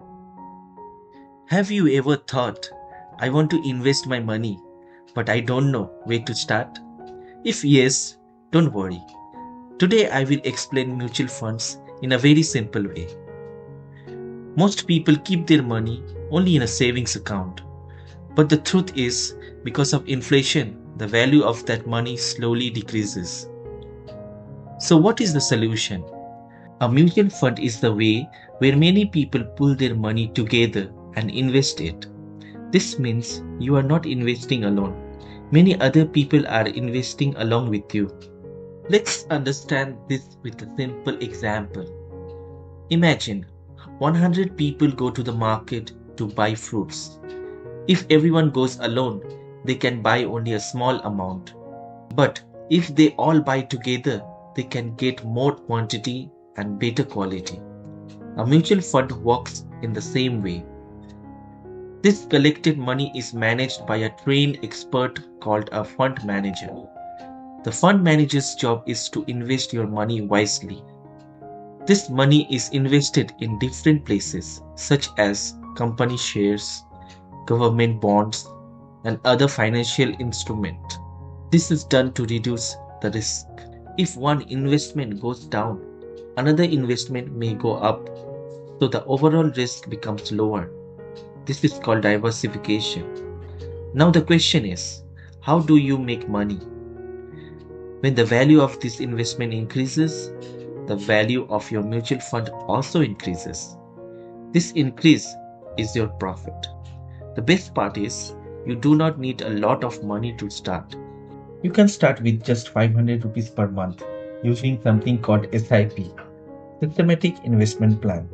Have you ever thought, I want to invest my money, but I don't know where to start? If yes, don't worry. Today I will explain mutual funds in a very simple way. Most people keep their money only in a savings account. But the truth is, because of inflation, the value of that money slowly decreases. So what is the solution? A mutual fund is the way where many people pool their money together and invest it. This means you are not investing alone. Many other people are investing along with you. Let's understand this with a simple example. Imagine 100 people go to the market to buy fruits. If everyone goes alone, they can buy only a small amount. But if they all buy together, they can get more quantity and better quality. A mutual fund works in the same way. This collected money is managed by a trained expert called a fund manager. The fund manager's job is to invest your money wisely. This money is invested in different places such as company shares, government bonds, and other financial instruments. This is done to reduce the risk. If one investment goes down, another investment may go up, so the overall risk becomes lower. This is called diversification. Now the question is, how do you make money? When the value of this investment increases, the value of your mutual fund also increases. This increase is your profit. The best part is, you do not need a lot of money to start. You can start with just 500 rupees per month using something called SIP, Systematic Investment Plan.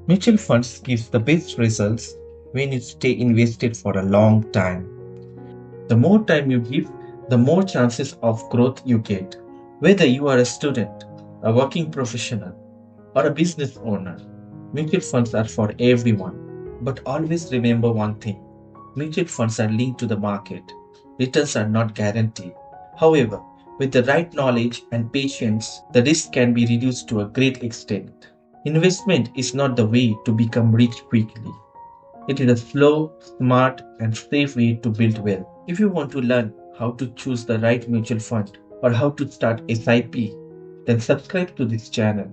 Mutual funds gives the best results when you stay invested for a long time. The more time you give, the more chances of growth you get. Whether you are a student, a working professional, or a business owner, mutual funds are for everyone. But always remember one thing. Mutual funds are linked to the market. Returns are not guaranteed. However, with the right knowledge and patience, the risk can be reduced to a great extent. Investment is not the way to become rich quickly. It is a slow, smart, and safe way to build wealth. If you want to learn how to choose the right mutual fund or how to start SIP, then subscribe to this channel.